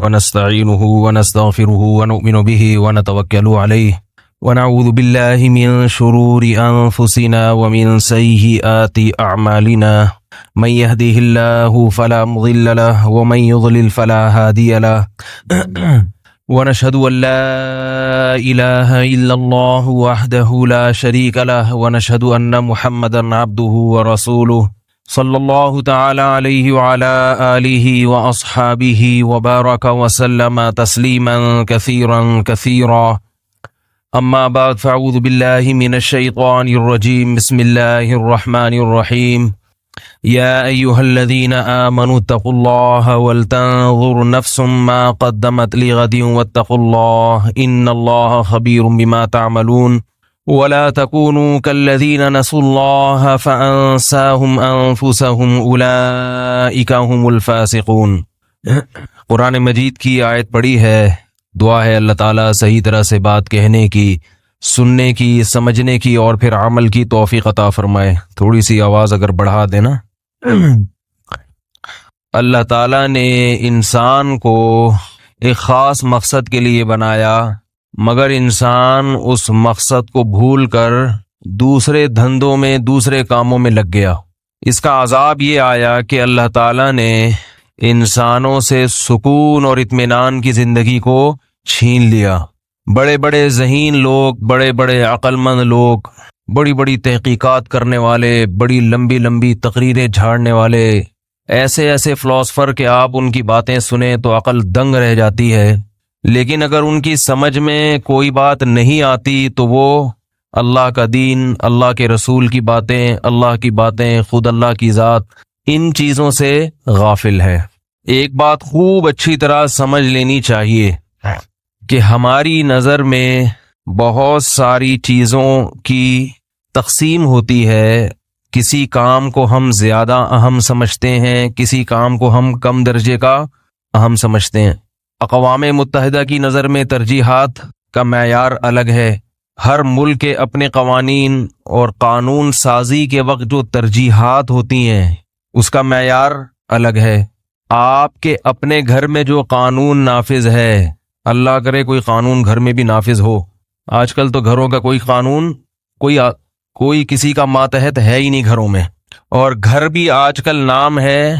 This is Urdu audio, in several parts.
ونستعينه ونستغفره ونؤمن به ونتوكل عليه ونعوذ بالله من شرور أنفسنا ومن سيئات أعمالنا من يهده الله فلا مضل له ومن يضلل فلا هادي له ونشهد أن لا إله إلا الله وحده لا شريك له ونشهد أن محمدا عبده ورسوله صلی اللہ تعالی علیہ وعلى آلہ واصحابہ وبارک وسلم تسلیما کثیرا کثیرا اما بعد فاعوذ باللہ من الشیطان الرجیم بسم اللہ الرحمن الرحیم یا ایہا الذین آمنوا اتقوا اللہ ولتنظر نفس ما قدمت لغد واتقوا اللہ ان اللہ خبیر بما تعملون ولا تكونوا كالذين نسوا الله فأنساهم أنفسهم أولئك هم الفاسقون۔ قرآن مجید کی آیت پڑھی ہے، دعا ہے اللہ تعالیٰ صحیح طرح سے بات کہنے کی، سننے کی، سمجھنے کی اور پھر عمل کی توفیق عطا فرمائے۔ تھوڑی سی آواز اگر بڑھا دینا۔ اللہ تعالیٰ نے انسان کو ایک خاص مقصد کے لیے بنایا، مگر انسان اس مقصد کو بھول کر دوسرے دھندوں میں، دوسرے کاموں میں لگ گیا۔ اس کا عذاب یہ آیا کہ اللہ تعالیٰ نے انسانوں سے سکون اور اطمینان کی زندگی کو چھین لیا۔ بڑے بڑے ذہین لوگ، بڑے بڑے عقل مند لوگ، بڑی بڑی تحقیقات کرنے والے، بڑی لمبی لمبی تقریریں جھاڑنے والے، ایسے ایسے فلاسفر کہ آپ ان کی باتیں سنیں تو عقل دنگ رہ جاتی ہے، لیکن اگر ان کی سمجھ میں کوئی بات نہیں آتی تو وہ اللہ کا دین، اللہ کے رسول کی باتیں، اللہ کی باتیں، خود اللہ کی ذات، ان چیزوں سے غافل ہے۔ ایک بات خوب اچھی طرح سمجھ لینی چاہیے کہ ہماری نظر میں بہت ساری چیزوں کی تقسیم ہوتی ہے۔ کسی کام کو ہم زیادہ اہم سمجھتے ہیں، کسی کام کو ہم کم درجے کا اہم سمجھتے ہیں۔ اقوام متحدہ کی نظر میں ترجیحات کا معیار الگ ہے۔ ہر ملک کے اپنے قوانین اور قانون سازی کے وقت جو ترجیحات ہوتی ہیں اس کا معیار الگ ہے۔ آپ کے اپنے گھر میں جو قانون نافذ ہے، اللہ کرے کوئی قانون گھر میں بھی نافذ ہو، آج کل تو گھروں کا کوئی قانون کوئی کسی کا ماتحت ہے ہی نہیں گھروں میں، اور گھر بھی آج کل نام ہے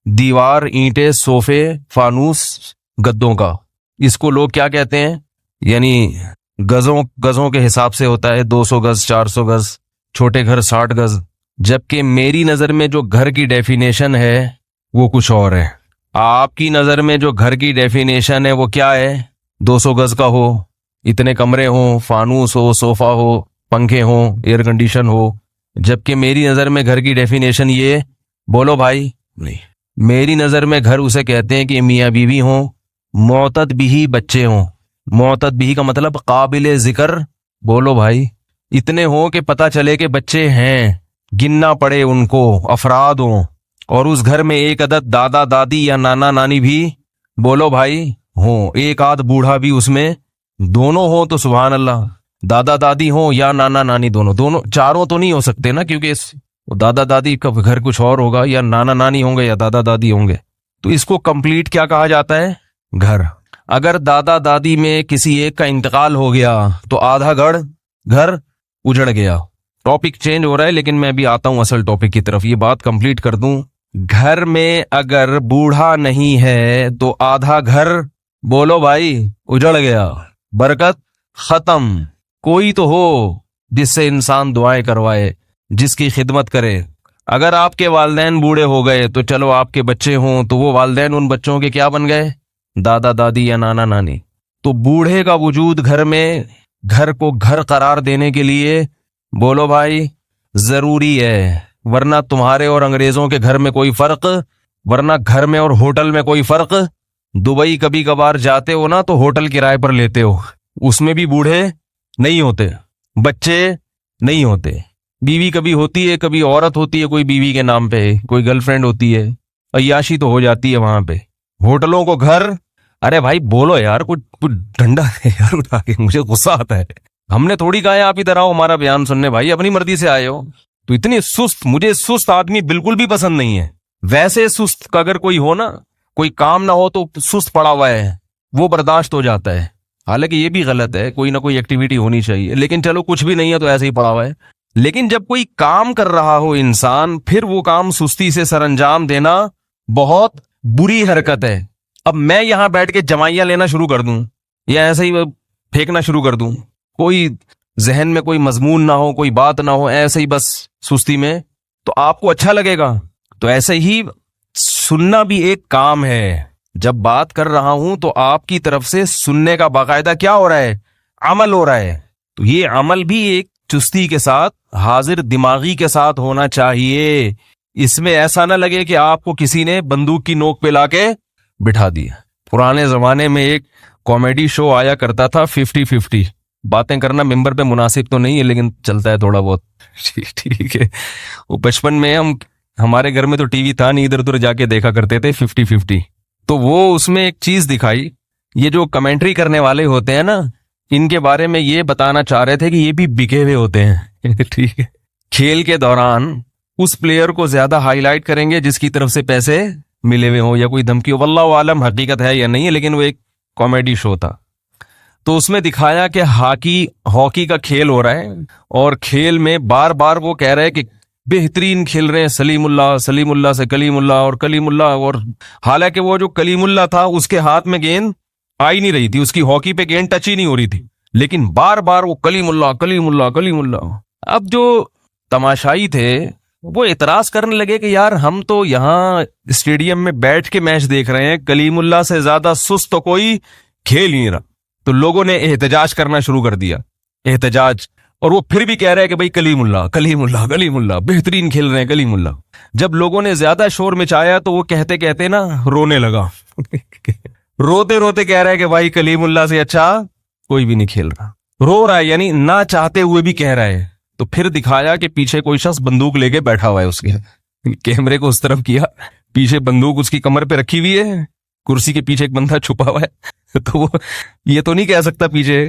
دیوار، اینٹیں، صوفے، فانوس، گدوں کا۔ اس کو لوگ کیا کہتے ہیں؟ یعنی گزوں کے حساب سے ہوتا ہے، 200 گز، 400 گز، چھوٹے گھر 60 گز، جبکہ میری نظر میں جو گھر کی ڈیفینیشن ہے وہ کچھ اور ہے۔ آپ کی نظر میں جو گھر کی ڈیفینیشن ہے وہ کیا ہے؟ 200 گز کا ہو، اتنے کمرے ہوں، فانوس ہو، صوفہ ہو، پنکھے ہوں، ایئر کنڈیشن ہو، جبکہ میری نظر میں گھر کی ڈیفینیشن یہ، بولو بھائی، نہیں، میری نظر میں گھر اسے کہتے ہیں کہ میاں بیوی ہوں، معتد بھی بچے ہوں۔ معتد بھی کا مطلب قابل ذکر، بولو بھائی، اتنے ہوں کہ پتہ چلے کہ بچے ہیں، گننا پڑے ان کو، افراد ہوں، اور اس گھر میں ایک عدد دادا دادی یا نانا نانی بھی، بولو بھائی، ہوں، ایک آدھ بوڑھا بھی اس میں، دونوں ہوں تو سبحان اللہ، دادا دادی ہوں یا نانا نانی، دونوں، چاروں تو نہیں ہو سکتے نا، کیونکہ دادا دادی کا گھر کچھ اور ہوگا، یا نانا نانی ہوں گے یا دادا دادی ہوں گے، تو اس کو کمپلیٹ کیا کہا جاتا ہے؟ گھر۔ اگر دادا دادی میں کسی ایک کا انتقال ہو گیا تو آدھا گھر اجڑ گیا۔ ٹاپک چینج ہو رہا ہے لیکن میں بھی آتا ہوں اصل ٹاپک کی طرف، یہ بات کمپلیٹ کر دوں۔ گھر میں اگر بوڑھا نہیں ہے تو آدھا گھر، بولو بھائی، اجڑ گیا، برکت ختم۔ کوئی تو ہو جس سے انسان دعائیں کروائے، جس کی خدمت کرے۔ اگر آپ کے والدین بوڑھے ہو گئے تو چلو آپ کے بچے ہوں تو وہ والدین ان بچوں کے کیا بن گئے؟ دادا دادی یا نانا نانی۔ تو بوڑھے کا وجود گھر میں، گھر کو گھر قرار دینے کے لیے، بولو بھائی، ضروری ہے، ورنہ تمہارے اور انگریزوں کے گھر میں کوئی فرق، ورنہ گھر میں اور ہوٹل میں کوئی فرق۔ دبئی کبھی کبھار جاتے ہو نا تو ہوٹل کرائے پر لیتے ہو، اس میں بھی بوڑھے نہیں ہوتے، بچے نہیں ہوتے، بیوی کبھی ہوتی ہے، کبھی عورت ہوتی ہے کوئی بیوی کے نام پہ، کوئی گرل فرینڈ ہوتی ہے، عیاشی تو ہو جاتی ہے وہاں پہ۔ ہوٹلوں کو گھر، ارے بھائی بولو یار، کچھ ڈنڈا ہے یار اٹھا کے، مجھے غصہ آتا ہے۔ ہم نے تھوڑی کہا ہے آپ ادھر آؤ ہمارا بیان سننے، بھائی اپنی مرضی سے آئے ہو، تو اتنی سست، مجھے سست آدمی بالکل بھی پسند نہیں ہے۔ ویسے سست اگر کوئی ہو نا، کوئی کام نہ ہو تو سست پڑا ہوا ہے وہ برداشت ہو جاتا ہے، حالانکہ یہ بھی غلط ہے، کوئی نہ کوئی ایکٹیویٹی ہونی چاہیے، لیکن چلو کچھ بھی نہیں ہے تو ایسے ہی پڑا ہوا ہے۔ لیکن جب کوئی کام کر رہا ہو انسان، پھر وہ کام سستی سے سر انجام دینا بہت بری حرکت ہے۔ اب میں یہاں بیٹھ کے جمائیاں لینا شروع کر دوں یا ایسے ہی پھینکنا شروع کر دوں، کوئی ذہن میں کوئی مضمون نہ ہو، کوئی بات نہ ہو، ایسے ہی بس سستی میں، تو آپ کو اچھا لگے گا؟ تو ایسے ہی سننا بھی ایک کام ہے۔ جب بات کر رہا ہوں تو آپ کی طرف سے سننے کا باقاعدہ کیا ہو رہا ہے؟ عمل ہو رہا ہے۔ تو یہ عمل بھی ایک چستی کے ساتھ، حاضر دماغی کے ساتھ ہونا چاہیے۔ اس میں ایسا نہ لگے کہ آپ کو کسی نے بندوق کی نوک پہ لا کے بٹھا دیا۔ پرانے زمانے میں ایک کامیڈی شو آیا کرتا تھا 50-50، باتیں کرنا ممبر پہ مناسب تو نہیں ہے لیکن چلتا ہے تھوڑا بہت، ٹھیک ہے۔ وہ بچپن میں ہمارے گھر میں تو ٹی وی تھا نہیں، ادھر ادھر جا کے دیکھا کرتے تھے 50-50۔ تو وہ اس میں ایک چیز دکھائی، یہ جو کمنٹری کرنے والے ہوتے ہیں نا، ان کے بارے میں یہ بتانا چاہ رہے تھے کہ یہ بھی بکے ہوئے ہوتے ہیں، ٹھیک ہے۔ کھیل کے دوران اس پلیئر کو زیادہ ہائی لائٹ کریں گے جس کی طرف سے پیسے ملے ہوئے ہوں یا کوئی دھمکی ہو، واللہ عالم حقیقت ہے یا نہیں ہے، لیکن وہ ایک کامیڈی شو تھا۔ تو اس میں دکھایا کہ ہاکی کا کھیل ہو رہا ہے، اور کھیل میں بار بار وہ کہہ رہے کہ بہترین کھیل رہے ہیں سلیم اللہ سے کلیم اللہ، اور کلیم اللہ، اور حالانکہ وہ جو کلیم اللہ تھا اس کے ہاتھ میں گیند آئی نہیں رہی تھی، اس کی ہاکی پہ گیند ٹچ ہی نہیں ہو رہی تھی، لیکن بار بار وہ کلیم اللہ کلیم اللہ کلیم اللہ۔ اب جو تماشائی تھے وہ اعتراض کرنے لگے کہ یار ہم تو یہاں اسٹیڈیم میں بیٹھ کے میچ دیکھ رہے ہیں، کلیم اللہ سے زیادہ سست تو کوئی کھیل ہی نہیں رہا۔ تو لوگوں نے احتجاج کرنا شروع کر دیا، احتجاج، اور وہ پھر بھی کہہ رہے کہ بھائی کلیم اللہ کلیم اللہ کلیم اللہ، بہترین کھیل رہے ہیں کلیم اللہ۔ جب لوگوں نے زیادہ شور مچایا تو وہ کہتے کہتے نا رونے لگا، روتے روتے کہہ رہے کہ بھائی کلیم اللہ سے اچھا کوئی بھی نہیں کھیل رہا، رو رہا ہے، یعنی نہ چاہتے ہوئے بھی کہہ رہا ہے۔ تو پھر دکھایا کہ پیچھے کوئی شخص بندوق لے کے بیٹھا ہوا ہے، اس کے کیمرے کو اس طرف کیا، پیچھے بندوق اس کی کمر پہ رکھی ہوئی ہے، کرسی کے پیچھے ایک بندہ چھپا ہوا ہے، تو وہ یہ تو نہیں کہہ سکتا پیچھے،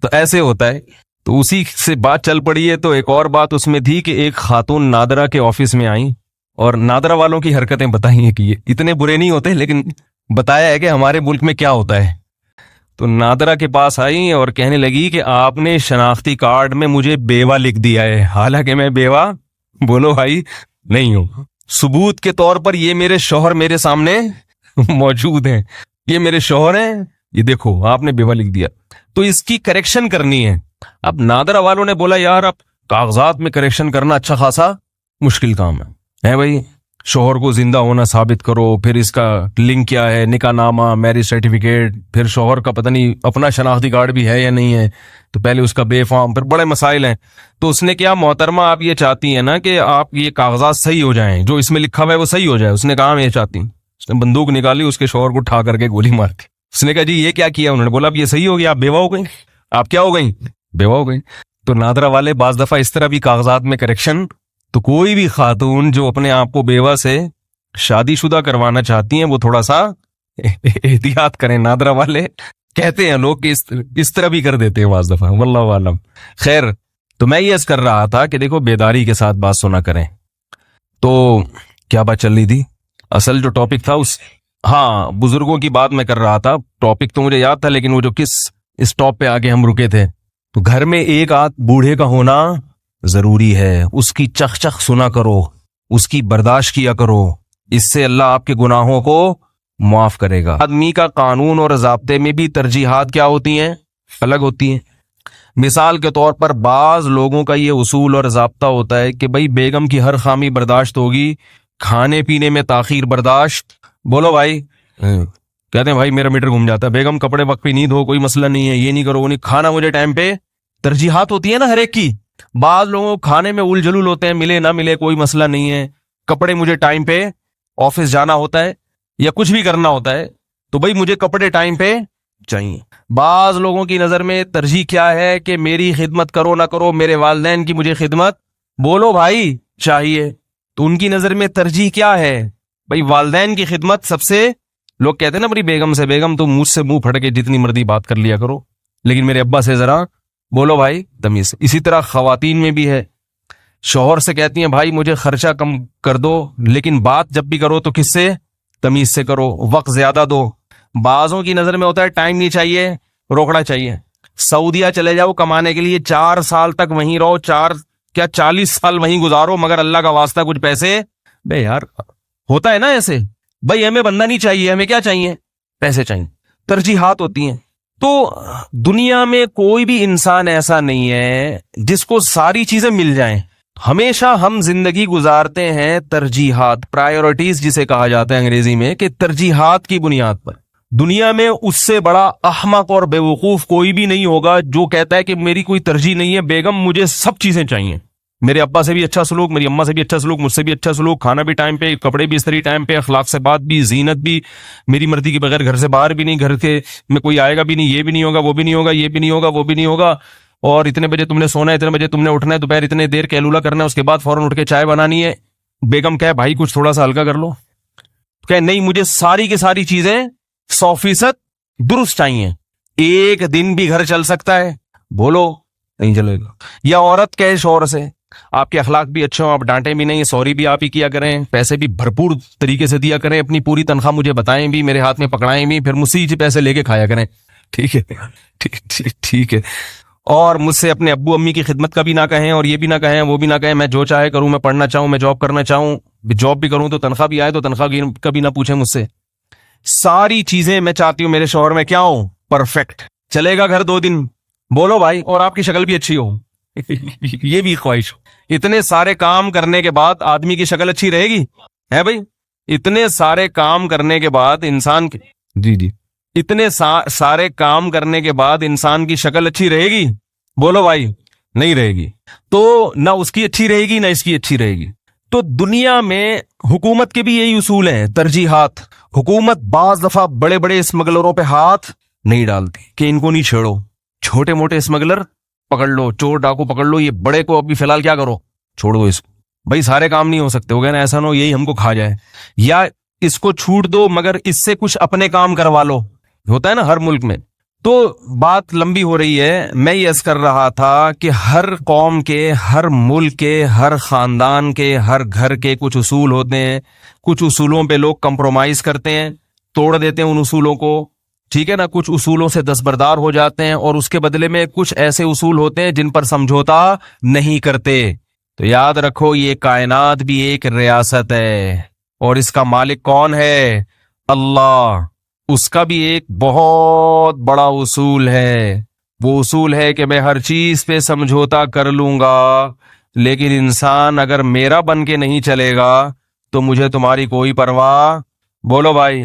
تو ایسے ہوتا ہے۔ تو اسی سے بات چل پڑی ہے۔ تو ایک اور بات اس میں تھی کہ ایک خاتون نادرا کے آفس میں آئیں اور نادرا والوں کی حرکتیں بتائی ہیں کہ یہ اتنے برے نہیں ہوتے، لیکن بتایا ہے کہ ہمارے ملک میں کیا ہوتا ہے۔ تو نادرا کے پاس آئی اور کہنے لگی کہ آپ نے شناختی کارڈ میں مجھے بیوہ لکھ دیا ہے، حالانکہ میں بیوہ بولو بھائی نہیں ہوں، ثبوت کے طور پر یہ میرے شوہر میرے سامنے موجود ہیں، یہ میرے شوہر ہیں، یہ دیکھو آپ نے بیوہ لکھ دیا۔ تو اس کی کریکشن کرنی ہے۔ اب نادرا والوں نے بولا یار اب کاغذات میں کریکشن کرنا اچھا خاصا مشکل کام ہے بھائی، شوہر کو زندہ ہونا ثابت کرو، پھر اس کا لنک کیا ہے، نکاح نامہ، میرج سرٹیفکیٹ، پھر شوہر کا پتہ نہیں اپنا شناختی کارڈ بھی ہے یا نہیں ہے، تو پہلے اس کا بے فارم، پھر بڑے مسائل ہیں۔ تو اس نے کیا، محترمہ آپ یہ چاہتی ہیں نا کہ آپ یہ کاغذات صحیح ہو جائیں، جو اس میں لکھا ہوا ہے وہ صحیح ہو جائے۔ اس نے کہا میں یہ چاہتی ہوں۔ اس نے بندوق نکالی، اس کے شوہر کو اٹھا کر کے گولی مار دی۔ اس نے کہا جی یہ کیا کیا؟ انہوں نے بولا اب یہ صحیح ہو گیا، آپ بیوہ ہو گئی، آپ کیا ہو گئی، بیوہ ہو گئی۔ تو نادرا والے بعض دفعہ اس طرح بھی کاغذات میں کریکشن، تو کوئی بھی خاتون جو اپنے آپ کو بیوہ سے شادی شدہ کروانا چاہتی ہیں وہ تھوڑا سا احتیاط کریں۔ نادرا والے کہتے ہیں لوگ کہ اس طرح بھی کر دیتے ہیں بعض دفعہ، واللہ عالم۔ خیر، تو میں یہ عرض کر رہا تھا کہ دیکھو بیداری کے ساتھ بات سنا کریں۔ تو کیا بات چل رہی تھی؟ اصل جو ٹاپک تھا ہاں بزرگوں کی بات میں کر رہا تھا، ٹاپک تو مجھے یاد تھا لیکن وہ جو کس اسٹاپ پہ آگے ہم رکے تھے، تو گھر میں ایک آدھ بوڑھے کا ہونا ضروری ہے، اس کی چخ چخ سنا کرو، اس کی برداشت کیا کرو، اس سے اللہ آپ کے گناہوں کو معاف کرے گا۔ آدمی کا قانون اور ضابطے میں بھی ترجیحات کیا ہوتی ہیں؟ الگ ہوتی ہیں۔ مثال کے طور پر بعض لوگوں کا یہ اصول اور ضابطہ ہوتا ہے کہ بھائی بیگم کی ہر خامی برداشت ہوگی، کھانے پینے میں تاخیر برداشت، بولو بھائی، کہتے ہیں بھائی میرا میٹر گھوم جاتا ہے، بیگم کپڑے وقت پہ نہیں دھو، کوئی مسئلہ نہیں ہے، یہ نہیں کرو وہ نہیں، کھانا مجھے ٹائم پہ، ترجیحات ہوتی ہے نا ہر ایک کی۔ بعض لوگوں کو کھانے میں الجھ جلول ہوتے ہیں، ملے نہ ملے کوئی مسئلہ نہیں ہے، کپڑے مجھے ٹائم پہ، آفس جانا ہوتا ہے یا کچھ بھی کرنا ہوتا ہے تو بھائی مجھے کپڑے ٹائم پہ چاہیے۔ بعض لوگوں کی نظر میں ترجیح کیا ہے کہ میری خدمت کرو نہ کرو، میرے والدین کی مجھے خدمت بولو بھائی چاہیے۔ تو ان کی نظر میں ترجیح کیا ہے؟ بھائی والدین کی خدمت سب سے، لوگ کہتے ہیں نا بڑی بیگم سے، بیگم تو مجھ سے منہ پھڑ کے جتنی مرضی بات کر لیا کرو، لیکن میرے ابا سے ذرا بولو بھائی تمیز سے۔ اسی طرح خواتین میں بھی ہے، شوہر سے کہتی ہیں بھائی مجھے خرچہ کم کر دو، لیکن بات جب بھی کرو تو کس سے؟ تمیز سے کرو, وقت زیادہ دو. بعضوں کی نظر میں ہوتا ہے ٹائم نہیں چاہیے, روکڑا چاہیے. سعودیہ چلے جاؤ کمانے کے لیے, 4 سال تک وہیں رہو, 40 سال وہیں گزارو, مگر اللہ کا واسطہ کچھ پیسے. بے یار ہوتا ہے نا ایسے, بھائی ہمیں بندہ نہیں چاہیے, ہمیں کیا چاہیے, پیسے چاہیے. ترجیحات ہوتی ہیں. تو دنیا میں کوئی بھی انسان ایسا نہیں ہے جس کو ساری چیزیں مل جائیں. ہمیشہ ہم زندگی گزارتے ہیں ترجیحات, پرائیورٹیز جسے کہا جاتا ہے انگریزی میں, کہ ترجیحات کی بنیاد پر. دنیا میں اس سے بڑا احمق اور بے وقوف کوئی بھی نہیں ہوگا جو کہتا ہے کہ میری کوئی ترجیح نہیں ہے بیگم, مجھے سب چیزیں چاہیے, میرے ابا سے بھی اچھا سلوک, میری اماں سے بھی اچھا سلوک, مجھ سے بھی اچھا سلوک, کھانا بھی ٹائم پہ, کپڑے بھی استری ٹائم پہ, اخلاق سے بات بھی, زینت بھی, میری مرضی کے بغیر گھر سے باہر بھی نہیں, گھر کے میں کوئی آئے گا بھی نہیں, یہ بھی نہیں ہوگا, وہ بھی نہیں ہوگا, یہ بھی نہیں ہوگا, وہ بھی نہیں ہوگا, اور اتنے بجے تم نے سونا ہے, اتنے بجے تم نے اٹھنا ہے, دوپہر اتنے دیر کیلولا کرنا ہے, اس کے بعد فوراً اٹھ کے چائے بنانی ہے. بیگم کہے بھائی کچھ تھوڑا سا ہلکا کر لو, کہ نہیں مجھے ساری کی ساری چیزیں 100% درست چاہیے. ایک دن بھی گھر چل سکتا ہے, بولو نہیں چلے گا. یا عورت کہے شوہر سے آپ کے اخلاق بھی اچھے ہوں, آپ ڈانٹیں بھی نہیں, سوری بھی آپ ہی کیا کریں, پیسے بھی بھرپور طریقے سے دیا کریں, اپنی پوری تنخواہ مجھے بتائیں بھی, میرے ہاتھ میں پکڑائیں بھی, پھر مجھ سے ہی پیسے لے کے کھایا کریں. ٹھیک ہے, ٹھیک ہے. اور مجھ سے اپنے ابو امی کی خدمت کا بھی نہ کہیں, اور یہ بھی نہ کہیں, وہ بھی نہ کہیں, میں جو چاہے کروں, میں پڑھنا چاہوں, میں جاب کرنا چاہوں, جاب بھی کروں تو تنخواہ بھی آئے, تو تنخواہ کا بھی نہ پوچھیں مجھ سے. ساری چیزیں میں چاہتی ہوں میرے شوہر میں کیا ہوں, پرفیکٹ. چلے گا گھر 2 دن, بولو بھائی, اور آپ کی شکل بھی اچھی ہو, یہ بھی خواہش ہو. اتنے سارے کام کرنے کے بعد آدمی کی شکل اچھی رہے گی, ہے بھائی؟ اتنے سارے کام کرنے کے بعد انسان کی, جی اتنے سارے کام کرنے کے بعد انسان کی شکل اچھی رہے گی, بولو بھائی, نہیں رہے گی. تو نہ اس کی اچھی رہے گی نہ اس کی اچھی رہے گی. تو دنیا میں حکومت کے بھی یہی اصول ہیں, ترجیحات. حکومت بعض دفعہ بڑے بڑے اسمگلروں پہ ہاتھ نہیں ڈالتی کہ ان کو نہیں چھیڑو, چھوٹے موٹے اسمگلر پکڑ لو, چور ڈاکو پکڑ لو, یہ بڑے کو ابھی فی الحال کیا کرو, چھوڑ دو اس کو. بھائی سارے کام نہیں ہو سکتے, ہو گیا نا, ایسا نہ ہو یہی ہم کو کھا جائے, یا اس کو چھوٹ دو مگر اس سے کچھ اپنے کام کروا لو, ہوتا ہے نا ہر ملک میں. تو بات لمبی ہو رہی ہے, میں یہ عرض کر رہا تھا کہ ہر قوم کے, ہر ملک کے, ہر خاندان کے, ہر گھر کے کچھ اصول ہوتے ہیں. کچھ اصولوں پہ لوگ کمپرومائز کرتے ہیں, توڑ دیتے ہیں ان اصولوں کو, ٹھیک ہے نا, کچھ اصولوں سے دستبردار ہو جاتے ہیں, اور اس کے بدلے میں کچھ ایسے اصول ہوتے ہیں جن پر سمجھوتا نہیں کرتے. تو یاد رکھو یہ کائنات بھی ایک ریاست ہے, اور اس کا مالک کون ہے, اللہ. اس کا بھی ایک بہت بڑا اصول ہے, وہ اصول ہے کہ میں ہر چیز پہ سمجھوتا کر لوں گا, لیکن انسان اگر میرا بن کے نہیں چلے گا تو مجھے تمہاری کوئی پرواہ. بولو بھائی,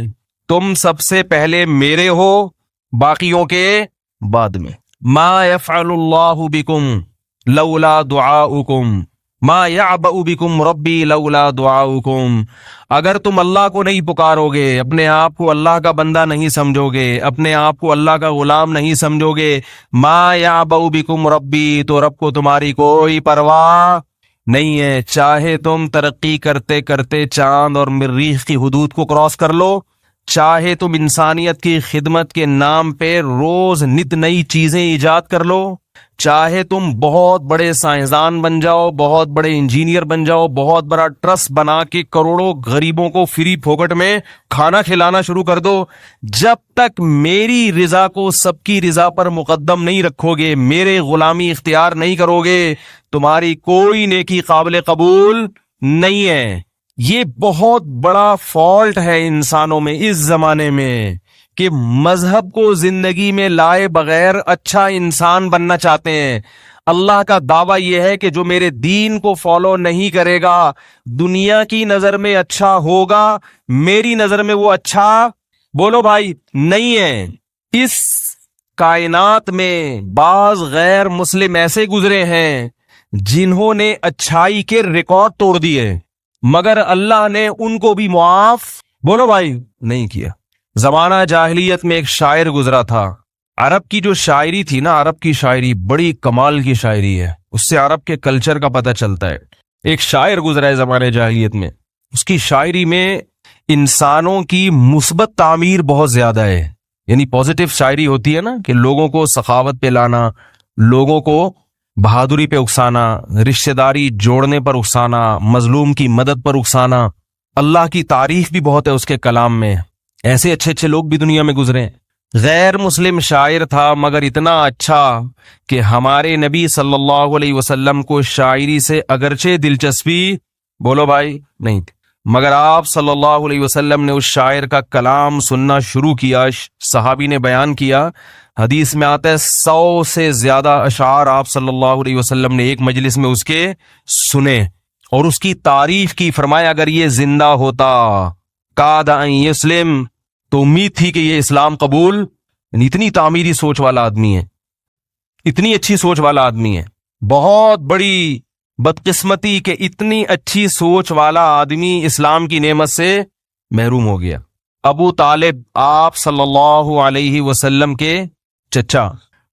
تم سب سے پہلے میرے ہو, باقیوں کے بعد میں. ما یفعل اللہ بکم لولا دعاؤکم, ما یعبأ بکم ربی لولا دعاؤکم. اگر تم اللہ کو نہیں پکارو گے, اپنے آپ کو اللہ کا بندہ نہیں سمجھو گے, اپنے آپ کو اللہ کا غلام نہیں سمجھو گے, ما یعبأ بکم ربی, تو رب کو تمہاری کوئی پرواہ نہیں ہے. چاہے تم ترقی کرتے کرتے چاند اور مریخ کی حدود کو کراس کر لو, چاہے تم انسانیت کی خدمت کے نام پہ روز نت نئی چیزیں ایجاد کر لو, چاہے تم بہت بڑے سائنسدان بن جاؤ, بہت بڑے انجینئر بن جاؤ, بہت بڑا ٹرسٹ بنا کے کروڑوں غریبوں کو فری پھوکٹ میں کھانا کھلانا شروع کر دو, جب تک میری رضا کو سب کی رضا پر مقدم نہیں رکھو گے, میرے غلامی اختیار نہیں کرو گے, تمہاری کوئی نیکی قابل قبول نہیں ہے. یہ بہت بڑا فالٹ ہے انسانوں میں اس زمانے میں, کہ مذہب کو زندگی میں لائے بغیر اچھا انسان بننا چاہتے ہیں. اللہ کا دعویٰ یہ ہے کہ جو میرے دین کو فالو نہیں کرے گا, دنیا کی نظر میں اچھا ہوگا, میری نظر میں وہ اچھا, بولو بھائی, نہیں ہے. اس کائنات میں بعض غیر مسلم ایسے گزرے ہیں جنہوں نے اچھائی کے ریکارڈ توڑ دیے, مگر اللہ نے ان کو بھی معاف, بولو بھائی, نہیں کیا. زمانہ جاہلیت میں ایک شاعر گزرا تھا. عرب کی جو شاعری تھی نا, عرب کی شاعری بڑی کمال کی شاعری ہے, اس سے عرب کے کلچر کا پتہ چلتا ہے. ایک شاعر گزرا ہے زمانہ جاہلیت میں, اس کی شاعری میں انسانوں کی مثبت تعمیر بہت زیادہ ہے, یعنی پازیٹیو شاعری ہوتی ہے نا, کہ لوگوں کو سخاوت پہ لانا, لوگوں کو بہادری پہ اکسانا, رشتہ داری جوڑنے پر اکسانا, مظلوم کی مدد پر اکسانا, اللہ کی تعریف بھی بہت ہے اس کے کلام میں. ایسے اچھے اچھے لوگ بھی دنیا میں گزرے. غیر مسلم شاعر تھا مگر اتنا اچھا کہ ہمارے نبی صلی اللہ علیہ وسلم کو شاعری سے اگرچہ دلچسپی بولو بھائی نہیں تھی، مگر آپ صلی اللہ علیہ وسلم نے اس شاعر کا کلام سننا شروع کیا. صحابی نے بیان کیا، حدیث میں آتا ہے 100 سے زیادہ اشعار آپ صلی اللہ علیہ وسلم نے ایک مجلس میں اس کے سنے اور اس کی تعریف کی. فرمایا اگر یہ زندہ ہوتا کاد ان یسلم، تو امید تھی کہ یہ اسلام قبول. اتنی تعمیری سوچ والا آدمی ہے، اتنی اچھی سوچ والا آدمی ہے. بہت بڑی بدقسمتی کہ اتنی اچھی سوچ والا آدمی اسلام کی نعمت سے محروم ہو گیا. ابو طالب آپ صلی اللہ علیہ وسلم کے چچا.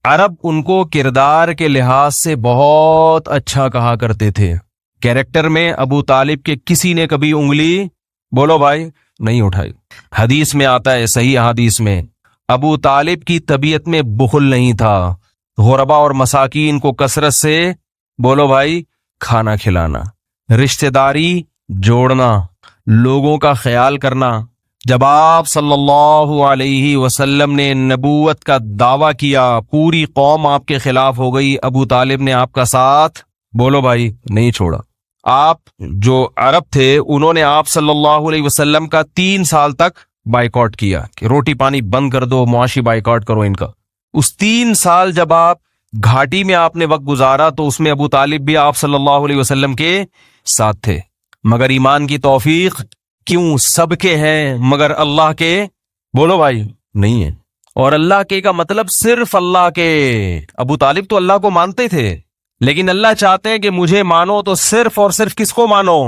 عرب ان کو کردار کے لحاظ سے بہت اچھا کہا کرتے تھے. کیریکٹر میں ابو طالب کے کسی نے کبھی انگلی بولو بھائی نہیں اٹھائی. حدیث میں آتا ہے، صحیح حدیث میں، ابو طالب کی طبیعت میں بخل نہیں تھا. غربا اور مساکین کو کثرت سے بولو بھائی کھانا کھلانا، رشتہ داری جوڑنا، لوگوں کا خیال کرنا. جب آپ صلی اللہ علیہ وسلم نے نبوت کا دعویٰ کیا، پوری قوم آپ کے خلاف ہو گئی، ابو طالب نے آپ کا ساتھ بولو بھائی نہیں چھوڑا. آپ جو عرب تھے انہوں نے آپ صلی اللہ علیہ وسلم کا 3 سال تک بائیکاٹ کیا کہ روٹی پانی بند کر دو، معاشی بائیکاٹ کرو ان کا. اس 3 سال جب آپ گھاٹی میں آپ نے وقت گزارا تو اس میں ابو طالب بھی آپ صلی اللہ علیہ وسلم کے ساتھ تھے. مگر ایمان کی توفیق کیوں سب کے ہیں مگر اللہ کے بولو بھائی نہیں ہے. اور اللہ کے کا مطلب صرف اللہ کے. ابو طالب تو اللہ کو مانتے تھے لیکن اللہ چاہتے ہیں کہ مجھے مانو تو صرف اور صرف کس کو مانو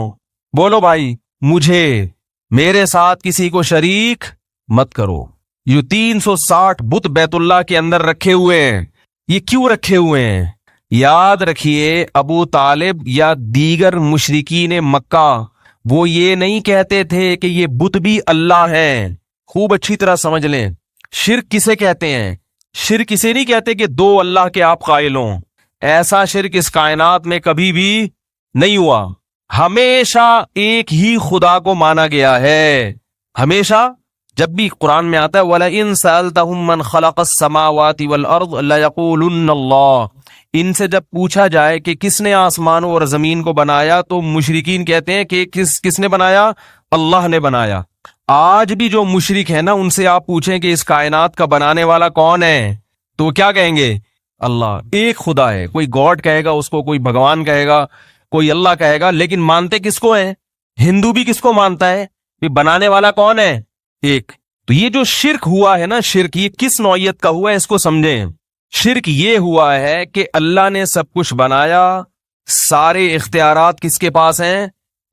بولو بھائی مجھے، میرے ساتھ کسی کو شریک مت کرو. یہ 360 بت بیت اللہ کے اندر رکھے ہوئے ہیں، یہ کیوں رکھے ہوئے ہیں؟ یاد رکھیے ابو طالب یا دیگر مشرکین مکہ وہ یہ نہیں کہتے تھے کہ یہ بت بھی اللہ ہیں. خوب اچھی طرح سمجھ لیں، شرک کسے کہتے ہیں؟ شرک کسے نہیں کہتے کہ 2 اللہ کے آپ قائل ہوں. ایسا شرک اس کائنات میں کبھی بھی نہیں ہوا. ہمیشہ ایک ہی خدا کو مانا گیا ہے. ہمیشہ جب بھی قرآن میں آتا ہے وَلَئِن سَأَلْتَهُم مَّنْ خَلَقَ السَّمَاوَاتِ وَالْأَرْضَ لَيَقُولُنَّ اللَّهُ، ان سے جب پوچھا جائے کہ کس نے آسمانوں اور زمین کو بنایا تو مشرکین کہتے ہیں کہ کس نے بنایا؟ اللہ نے بنایا. آج بھی جو مشرک ہے نا ان سے آپ پوچھیں کہ اس کائنات کا بنانے والا کون ہے تو وہ کیا کہیں گے؟ اللہ. ایک خدا ہے، کوئی گاڈ کہے گا اس کو، کوئی بھگوان کہے گا، کوئی اللہ کہے گا، لیکن مانتے کس کو ہیں؟ ہندو بھی کس کو مانتا ہے کہ بنانے والا کون ہے؟ ایک. تو یہ جو شرک ہوا ہے نا، شرک یہ کس نوعیت کا ہوا ہے اس کو سمجھیں. شرک یہ ہوا ہے کہ اللہ نے سب کچھ بنایا، سارے اختیارات کس کے پاس ہیں؟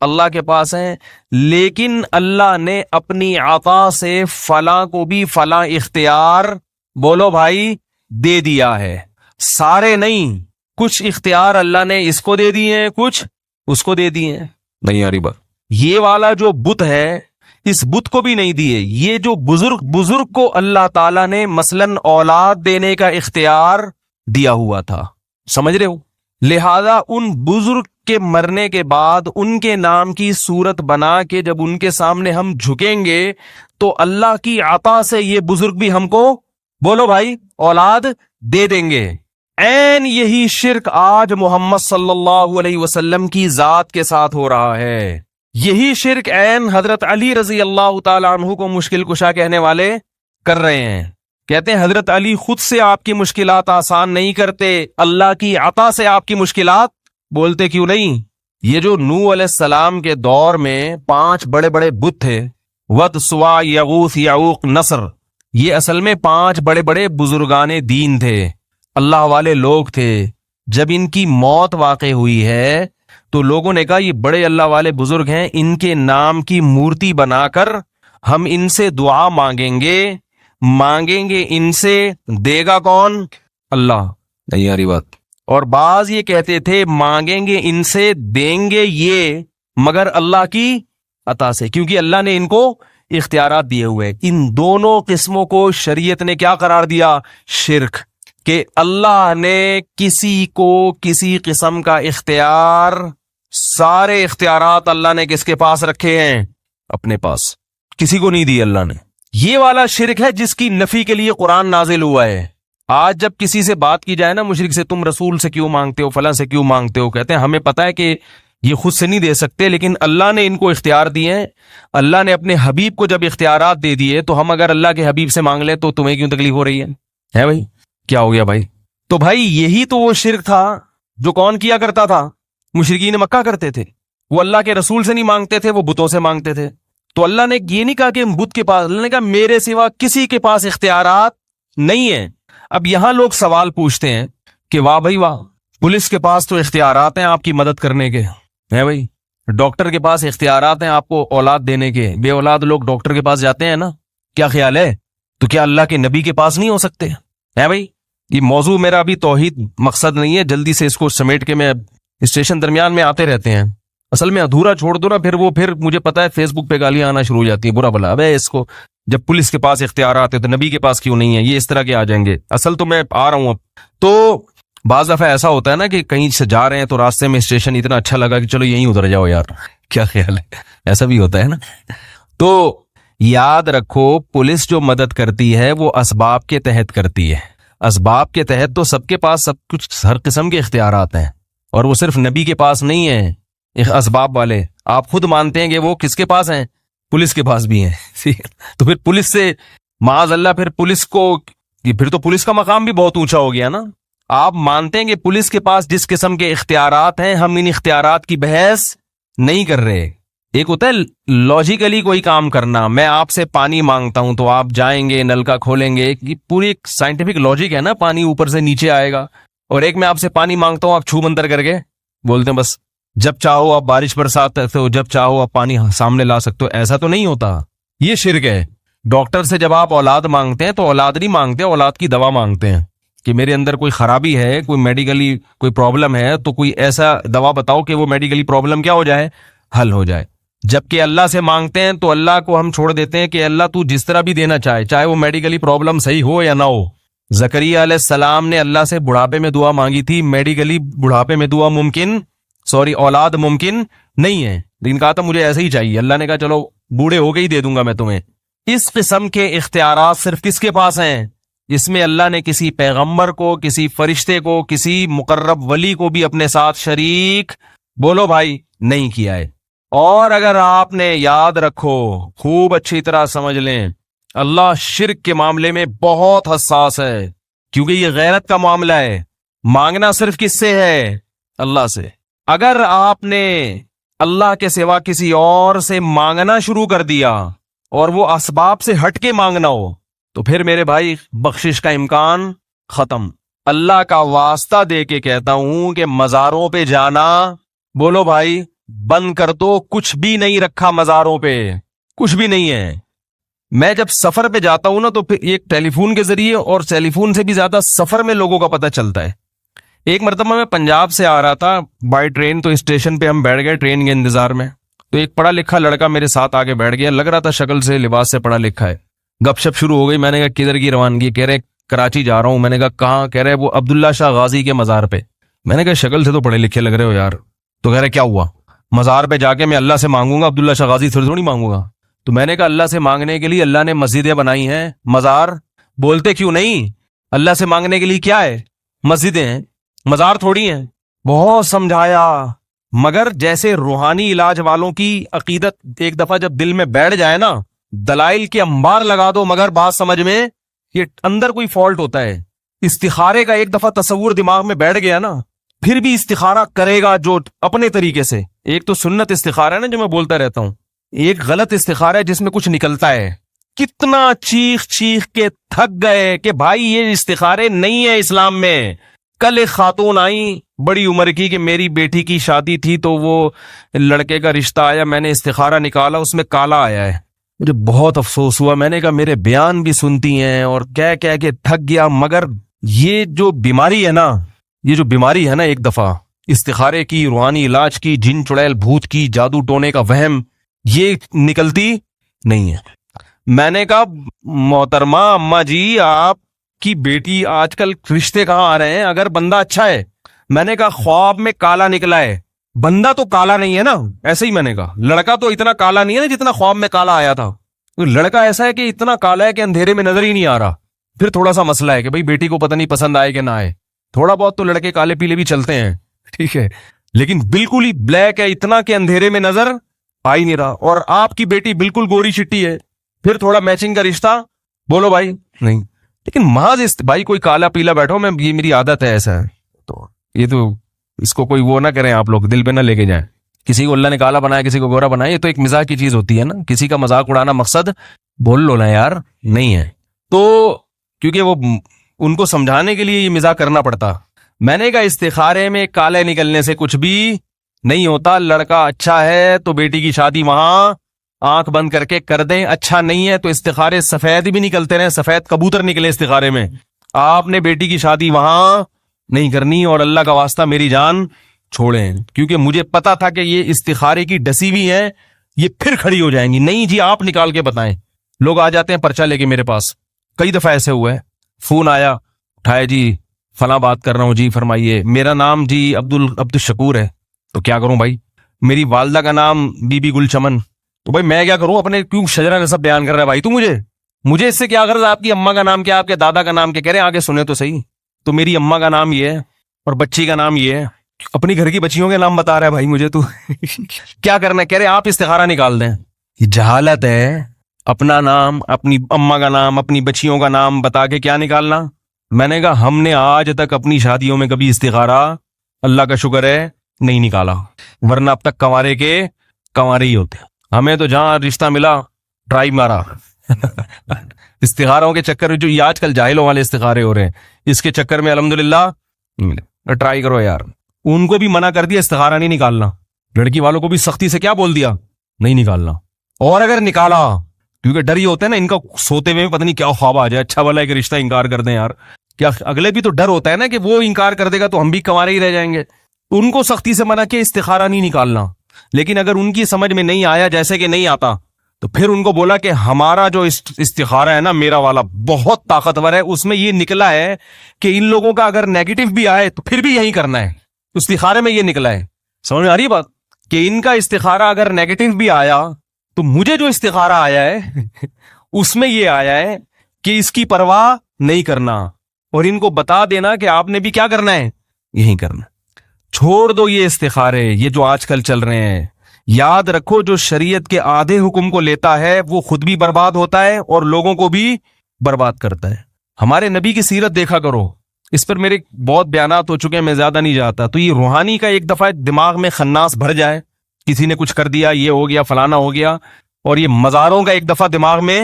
اللہ کے پاس ہیں، لیکن اللہ نے اپنی عطا سے فلاں کو بھی فلاں اختیار بولو بھائی دے دیا ہے. سارے نہیں، کچھ اختیار اللہ نے اس کو دے دیے ہیں، کچھ اس کو دے دیے ہیں. نہیں یاری بات. یہ والا جو بت ہے اس بت کو بھی نہیں دیے. یہ جو بزرگ کو اللہ تعالیٰ نے مثلاً اولاد دینے کا اختیار دیا ہوا تھا، سمجھ رہے ہو؟ لہذا ان بزرگ کے مرنے کے بعد ان کے نام کی صورت بنا کے جب ان کے سامنے ہم جھکیں گے تو اللہ کی عطا سے یہ بزرگ بھی ہم کو بولو بھائی اولاد دے دیں گے. عین یہی شرک آج محمد صلی اللہ علیہ وسلم کی ذات کے ساتھ ہو رہا ہے. یہی شرک عین حضرت علی رضی اللہ تعالی عنہ کو مشکل کشا کہنے والے کر رہے ہیں. کہتے ہیں حضرت علی خود سے آپ کی مشکلات آسان نہیں کرتے، اللہ کی عطا سے آپ کی مشکلات بولتے کیوں نہیں؟ یہ جو نوح علیہ السلام کے دور میں 5 بڑے بڑے بت تھے، ود، سوا، یغوث، یعوق، نصر، یہ اصل میں 5 بڑے بڑے بزرگان دین تھے، اللہ والے لوگ تھے. جب ان کی موت واقع ہوئی ہے تو لوگوں نے کہا یہ بڑے اللہ والے بزرگ ہیں، ان کے نام کی مورتی بنا کر ہم ان سے دعا مانگیں گے ان سے دے گا کون؟ اللہ. نہیں یاری بات. اور بعض یہ کہتے تھے مانگیں گے ان سے دیں گے یہ مگر اللہ کی عطا سے، کیونکہ اللہ نے ان کو اختیارات دیے ہوئے. ان دونوں قسموں کو شریعت نے کیا قرار دیا؟ شرک. کہ اللہ نے کسی کو کسی قسم کا اختیار، سارے اختیارات اللہ نے کس کے پاس رکھے ہیں؟ اپنے پاس، کسی کو نہیں دی اللہ نے. یہ والا شرک ہے جس کی نفی کے لیے قرآن نازل ہوا ہے. آج جب کسی سے بات کی جائے نا مشرک سے، تم رسول سے کیوں مانگتے ہو، فلاں سے کیوں مانگتے ہو، کہتے ہیں ہمیں پتہ ہے کہ یہ خود سے نہیں دے سکتے، لیکن اللہ نے ان کو اختیار دیے ہیں. اللہ نے اپنے حبیب کو جب اختیارات دے دیے تو ہم اگر اللہ کے حبیب سے مانگ لیں تو تمہیں کیوں تکلیف ہو رہی ہے بھائی؟ کیا ہو گیا بھائی؟ تو بھائی یہی تو وہ شرک تھا جو کون کیا کرتا تھا؟ مشرکین مکہ کرتے تھے. وہ اللہ کے رسول سے نہیں مانگتے تھے، وہ بتوں سے مانگتے تھے. تو اللہ نے یہ نہیں کہا کہ بت کے پاس، اللہ نے کہا میرے سوا کسی کے پاس اختیارات نہیں ہیں. اب یہاں لوگ سوال پوچھتے ہیں کہ واہ بھائی واہ، پولیس کے پاس تو اختیارات ہیں آپ کی مدد کرنے کے، ہے بھائی، ڈاکٹر کے پاس اختیارات ہیں آپ کو اولاد دینے کے، بے اولاد لوگ ڈاکٹر کے پاس جاتے ہیں نا، کیا خیال ہے؟ تو کیا اللہ کے نبی کے پاس نہیں ہو سکتے؟ ہے بھائی. یہ موضوع میرا ابھی توحید مقصد نہیں ہے، جلدی سے اس کو سمیٹ کے میں اسٹیشن درمیان میں آتے رہتے ہیں، اصل میں ادھورا چھوڑ دو نا، پھر مجھے پتا ہے فیس بک پہ گالیاں آنا شروع ہو جاتی ہیں، برا بلا ابے اس کو، جب پولیس کے پاس اختیارات ہے تو نبی کے پاس کیوں نہیں ہے؟ یہ اس طرح کے آ جائیں گے. اصل تو میں آ رہا ہوں اب. تو بعض دفعہ ایسا ہوتا ہے نا کہ کہیں سے جا رہے ہیں تو راستے میں اسٹیشن اتنا اچھا لگا کہ چلو یہیں اتر جاؤ یار، کیا خیال ہے؟ ایسا بھی ہوتا ہے نا. تو یاد رکھو پولیس جو مدد کرتی ہے وہ اسباب کے تحت کرتی ہے. اسباب کے تحت تو سب کے پاس سب کچھ، ہر قسم کے اختیارات ہیں، اور وہ صرف نبی کے پاس نہیں ہیں. اسباب والے آپ خود مانتے ہیں کہ وہ کس کے پاس ہیں؟ پولیس کے پاس بھی ہیں. تو پھر پولیس سے معاذ اللہ، پھر پولیس کو، پھر تو پولیس کا مقام بھی بہت اونچا ہو گیا نا. آپ مانتے ہیں کہ پولیس کے پاس جس قسم کے اختیارات ہیں، ہم ان اختیارات کی بحث نہیں کر رہے. ایک ہوتا ہے لاجیکلی کوئی کام کرنا، میں آپ سے پانی مانگتا ہوں تو آپ جائیں گے نل کا کھولیں گے، یہ پوری ایک سائنٹیفک لاجک ہے نا، پانی اوپر سے نیچے آئے گا. اور ایک میں آپ سے پانی مانگتا ہوں، آپ چھو منتر کر کے بولتے ہیں بس جب چاہو آپ بارش برسات سکتے ہو، جب چاہو آپ پانی سامنے لا سکتے ہو. ایسا تو نہیں ہوتا، یہ شرک ہے. ڈاکٹر سے جب آپ اولاد مانگتے ہیں تو اولاد نہیں مانگتے، اولاد کی دوا مانگتے ہیں کہ میرے اندر کوئی خرابی ہے، کوئی میڈیکلی کوئی پرابلم ہے، تو کوئی ایسا دوا بتاؤ کہ وہ میڈیکلی پرابلم کیا ہو جائے، حل ہو جائے. جبکہ اللہ سے مانگتے ہیں تو اللہ کو ہم چھوڑ دیتے ہیں کہ اللہ تو جس طرح بھی دینا چاہے وہ میڈیکلی پرابلم صحیح ہو یا نہ ہو. زکریا علیہ السلام نے اللہ سے بڑھاپے میں دعا مانگی تھی، میڈیکلی بڑھاپے میں دعا اولاد ممکن نہیں ہے، لیکن کہا تھا مجھے ایسے ہی چاہیے. اللہ نے کہا چلو بوڑھے ہو کے ہی دے دوں گا میں تمہیں. اس قسم کے اختیارات صرف کس کے پاس ہیں؟ اس میں اللہ نے کسی پیغمبر کو، کسی فرشتے کو، کسی مقرب ولی کو بھی اپنے ساتھ شریک بولو بھائی نہیں کیا ہے. اور اگر آپ نے یاد رکھو، خوب اچھی طرح سمجھ لیں، اللہ شرک کے معاملے میں بہت حساس ہے، کیونکہ یہ غیرت کا معاملہ ہے. مانگنا صرف کس سے ہے؟ اللہ سے. اگر آپ نے اللہ کے سوا کسی اور سے مانگنا شروع کر دیا اور وہ اسباب سے ہٹ کے مانگنا ہو تو پھر میرے بھائی بخشش کا امکان ختم. اللہ کا واسطہ دے کے کہتا ہوں کہ مزاروں پہ جانا بولو بھائی بند کر دو. کچھ بھی نہیں رکھا مزاروں پہ، کچھ بھی نہیں ہے. میں جب سفر پہ جاتا ہوں نا تو پھر ایک ٹیلی فون کے ذریعے، اور ٹیلی فون سے بھی زیادہ سفر میں لوگوں کا پتہ چلتا ہے. ایک مرتبہ میں پنجاب سے آ رہا تھا بائی ٹرین، تو اسٹیشن پہ ہم بیٹھ گئے ٹرین کے انتظار میں. تو ایک پڑھا لکھا لڑکا میرے ساتھ آگے بیٹھ گیا، لگ رہا تھا شکل سے لباس سے پڑھا لکھا ہے. گپ شپ شروع ہو گئی. میں نے کہا کدھر کی روانگی؟ کہہ رہے کراچی جا رہا ہوں. میں نے کہا کہاں؟ کہہ رہے وہ عبداللہ شاہ غازی کے مزار پہ. میں نے کہا شکل سے تو پڑھے لکھے لگ رہے ہو یار. تو کہہ رہے کیا ہوا؟ مزار پہ جا کے میں اللہ سے مانگوں گا؟ عبداللہ شاہ غازی تھوڑی مانگوں گا. تو میں نے کہا اللہ سے مانگنے کے لیے اللہ نے مسجدیں بنائی ہیں، مزار بولتے کیوں نہیں؟ اللہ سے مانگنے کے لیے کیا ہے؟ مسجدیں ہیں، مزار تھوڑی ہیں. بہت سمجھایا، مگر جیسے روحانی علاج والوں کی عقیدت ایک دفعہ جب دل میں بیٹھ جائے نا، دلائل کے انبار لگا دو مگر بات سمجھ میں یہ اندر کوئی فالٹ ہوتا ہے. استخارے کا ایک دفعہ تصور دماغ میں بیٹھ گیا نا، پھر بھی استخارہ کرے گا جو اپنے طریقے سے. ایک تو سنت استخارہ ہے نا جو میں بولتا رہتا ہوں، ایک غلط استخارہ ہے جس میں کچھ نکلتا ہے. کتنا چیخ چیخ کے تھک گئے کہ بھائی یہ استخارے نہیں ہے اسلام میں. کل ایک خاتون آئی بڑی عمر کی کہ میری بیٹی کی شادی تھی تو وہ لڑکے کا رشتہ آیا، میں نے استخارہ نکالا، اس میں کالا آیا ہے. مجھے بہت افسوس ہوا. میں نے کہا میرے بیان بھی سنتی ہیں اور کہہ کے تھک گیا، مگر یہ جو بیماری ہے نا، یہ جو بیماری ہے نا ایک دفعہ استخارے کی، روحانی علاج کی، جن چڑیل بھوت کی، جادو ٹونے کا وہم، یہ نکلتی نہیں ہے. میں نے کہا محترمہ اماں جی آپ کی بیٹی آج کل رشتے کہاں آ رہے ہیں اگر بندہ اچھا ہے؟ میں نے کہا خواب میں کالا نکلا ہے، بندہ تو کالا نہیں ہے نا, ایسے ہی میں نے کہا لڑکا تو اتنا کالا نہیں ہے نا جتنا خواب میں کالا آیا تھا. لڑکا ایسا ہے کہ اتنا کالا ہے کہ اندھیرے میں نظر ہی نہیں آ رہا. پھر تھوڑا سا مسئلہ ہے کہ بھائی بیٹی کو پتہ نہیں پسند آئے کہ نہ آئے. تھوڑا بہت تو لڑکے کالے پیلے بھی چلتے ہیں, ٹھیک ہے, لیکن بالکل ہی بلیک ہے, اتنا کہ اندھیرے میں نظر آ ہی نہیں رہا. اور آپ کی بیٹی بالکل گوری چٹی ہے, پھر تھوڑا میچنگ کا رشتہ بولو بھائی نہیں. لیکن محض بھائی کوئی کالا پیلا بیٹھو, میں یہ میری عادت ہے ایسا ہے, تو یہ تو اس کو کوئی وہ نہ کریں آپ لوگ, دل پہ نہ لے کے جائیں. کسی کو اللہ نے کالا بنایا, کسی کو گورا بنایا, یہ تو ایک مزاح کی چیز ہوتی ہے نا. کسی کا مذاق اڑانا مقصد بول لو نا یار نہیں ہے. تو کیونکہ وہ ان کو سمجھانے کے لیے یہ مزاح کرنا پڑتا. میں نے کہا استخارے میں کالے نکلنے سے کچھ بھی نہیں ہوتا. لڑکا اچھا ہے تو بیٹی کی شادی وہاں آنکھ بند کر کے کر دیں, اچھا نہیں ہے تو استخارے سفید بھی نکلتے رہے, سفید کبوتر نکلے استخارے میں, آپ نے بیٹی کی شادی وہاں نہیں کرنی. اور اللہ کا واسطہ میری جان چھوڑیں, کیونکہ مجھے پتا تھا کہ یہ استخارے کی ڈسی بھی ہیں, یہ پھر کھڑی ہو جائیں گی. نہیں جی آپ نکال کے بتائیں. لوگ آ جاتے ہیں پرچہ لے کے میرے پاس, کئی دفعہ ایسے ہوا ہے, فون آیا اٹھائے, جی فلاں بات کر رہا ہوں, جی فرمائیے, میرا نام جی عبد الشکور ہے. تو کیا کروں بھائی, میری والدہ کا نام بی بی گل چمن. تو بھائی میں کیا کروں, اپنے کیوں شجرہ نسب بیان کر رہا ہے بھائی تو مجھے اس سے کیا غرض, آپ کی اماں کا نام کیا, آپ کے دادا کا نام کیا, کہہ رہے ہیں آگے سنے تو صحیح. تو میری اماں کا نام یہ ہے اور بچی کا نام یہ ہے, اپنی گھر کی بچیوں کے نام بتا رہا ہے بھائی مجھے, تو کیا کرنا ہے, کہہ رہے آپ استخارہ نکال دیں. یہ جہالت ہے, اپنا نام, اپنی اماں کا نام, اپنی بچیوں کا نام بتا کے کیا نکالنا. میں نے کہا ہم نے آج تک اپنی شادیوں میں کبھی استخارہ اللہ کا شکر ہے نہیں نکالا, ورنہ اب تک کنوارے کے کنوارے ہی ہوتے. ہمیں تو جہاں رشتہ ملا ٹرائی مارا. استخاروں کے چکر میں جو یہ آج کل جاہلوں والے استخارے ہو رہے ہیں, اس کے چکر میں الحمدللہ ٹرائی کرو یار. ان کو بھی منع کر دیا استخارہ نہیں نکالنا, لڑکی والوں کو بھی سختی سے کیا بول دیا, نہیں نکالنا. اور اگر نکالا, کیونکہ ڈر ہی ہوتا ہے نا ان کا, سوتے میں پتہ نہیں کیا خواب آ جائے, اچھا والا ایک رشتہ انکار کر دیں یار, کیا اگلے بھی تو ڈر ہوتا ہے نا کہ وہ انکار کر دے گا تو ہم بھی کنوارے ہی رہ جائیں گے. ان کو سختی سے منع کہ استخارہ نہیں نکالنا. لیکن اگر ان کی سمجھ میں نہیں آیا, جیسے کہ نہیں آتا, تو پھر ان کو بولا کہ ہمارا جو استخارہ ہے نا, میرا والا بہت طاقتور ہے, اس میں یہ نکلا ہے کہ ان لوگوں کا اگر نیگیٹو بھی آئے تو پھر بھی یہی کرنا ہے. استخارے میں یہ نکلا ہے, سمجھ میں آ رہی بات, کہ ان کا استخارہ اگر نیگیٹو بھی آیا تو مجھے جو استخارہ آیا ہے اس میں یہ آیا ہے کہ اس کی پرواہ نہیں کرنا, اور ان کو بتا دینا کہ آپ نے بھی کیا کرنا ہے, یہی کرنا. چھوڑ دو یہ استخارے, یہ جو آج کل چل رہے ہیں. یاد رکھو جو شریعت کے آدھے حکم کو لیتا ہے وہ خود بھی برباد ہوتا ہے اور لوگوں کو بھی برباد کرتا ہے. ہمارے نبی کی سیرت دیکھا کرو, اس پر میرے بہت بیانات ہو چکے ہیں, میں زیادہ نہیں جاتا. تو یہ روحانی کا ایک دفعہ دماغ میں خناس بھر جائے, کسی نے کچھ کر دیا, یہ ہو گیا, فلانا ہو گیا, اور یہ مزاروں کا ایک دفعہ دماغ میں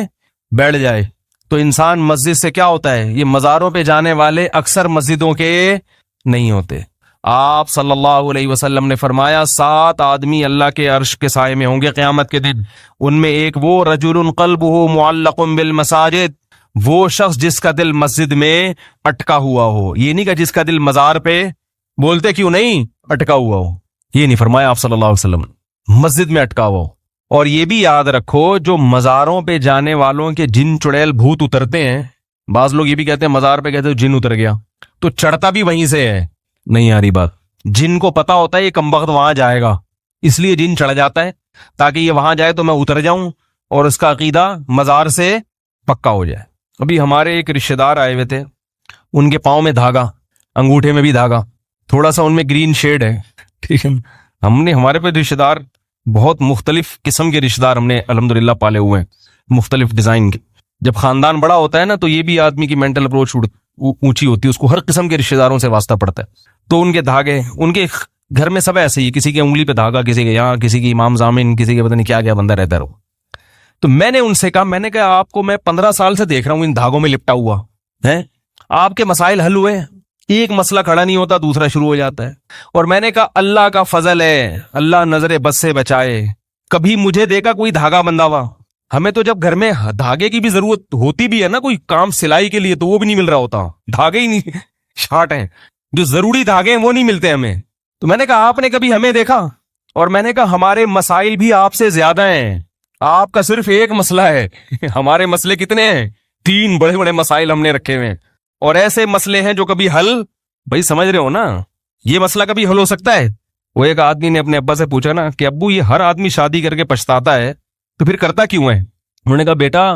بیٹھ جائے, تو انسان مسجد سے کیا ہوتا ہے, یہ مزاروں پہ جانے والے اکثر مسجدوں کے نہیں ہوتے. آپ صلی اللہ علیہ وسلم نے فرمایا 7 آدمی اللہ کے عرش کے سائے میں ہوں گے قیامت کے دن. ان میں ایک وہ رجل قلبہ معلق بالمساجد, وہ شخص جس کا دل مسجد میں اٹکا ہوا ہو. یہ نہیں کہ جس کا دل مزار پہ بولتے کیوں نہیں اٹکا ہوا ہو, یہ نہیں فرمایا آپ صلی اللہ علیہ وسلم, مسجد میں اٹکا ہوا ہو. اور یہ بھی یاد رکھو جو مزاروں پہ جانے والوں کے جن چڑیل بھوت اترتے ہیں, بعض لوگ یہ بھی کہتے ہیں مزار پہ کہتے ہیں جن اتر گیا, تو چڑھتا بھی وہیں سے ہے. نہیں آ رہی بات, جن کو پتا ہوتا ہے یہ کمبخت وہاں جائے گا, اس لیے جن چڑھ جاتا ہے تاکہ یہ وہاں جائے تو میں اتر جاؤں اور اس کا عقیدہ مزار سے پکا ہو جائے. ابھی ہمارے ایک رشتہ دار آئے ہوئے تھے, ان کے پاؤں میں دھاگا, انگوٹھے میں بھی دھاگا, تھوڑا سا ان میں گرین شیڈ ہے, ٹھیک ہے. ہمارے پہ رشتہ دار بہت مختلف قسم کے رشتہ دار ہم نے الحمدللہ پالے ہوئے ہیں, مختلف ڈیزائن کے. جب خاندان بڑا ہوتا ہے نا تو یہ بھی آدمی کی مینٹل اپروچ اونچی ہوتی ہے, اس کو ہر قسم کے رشتہ داروں سے واسطہ پڑتا ہے. تو ان کے دھاگے, ان کے گھر میں سب ایسے ہی, کسی کے انگلی پہ دھاگا, کسی کے یہاں, کسی کی امام زامن, کسی کے پتہ نہیں کیا کیا بندہ رہتا رہو. تو میں نے ان سے کہا, میں نے کہا آپ کو میں 15 سال سے دیکھ رہا ہوں ان دھاگوں میں لپٹا ہوا ہے, آپ کے مسائل حل ہوئے, ایک مسئلہ کھڑا نہیں ہوتا دوسرا شروع ہو جاتا ہے. اور میں نے کہا اللہ کا فضل ہے, اللہ نظر بد سے بچائے, کبھی مجھے دیکھا کوئی دھاگا بندھا ہوا. ہمیں تو جب گھر میں دھاگے کی بھی ضرورت ہوتی بھی ہے نا, کوئی کام سلائی کے لیے, تو وہ بھی نہیں مل رہا ہوتا, دھاگے ہی نہیں شارٹ ہیں, جو ضروری دھاگے ہیں وہ نہیں ملتے ہمیں. تو میں نے کہا آپ نے کبھی ہمیں دیکھا, اور میں نے کہا ہمارے مسائل بھی آپ سے زیادہ ہیں, آپ کا صرف ایک مسئلہ ہے, ہمارے مسئلے کتنے ہیں, 3 بڑے بڑے مسائل ہم نے رکھے ہوئے ہیں. اور ایسے مسئلے ہیں جو کبھی حل, بھائی سمجھ رہے ہو نا, یہ مسئلہ کبھی حل ہو سکتا ہے, وہ ایک آدمی نے اپنے ابا سے پوچھا نا کہ ابو یہ ہر آدمی شادی کر کے پچھتاتا ہے تو پھر کرتا کیوں ہے؟ انہوں نے کہا بیٹا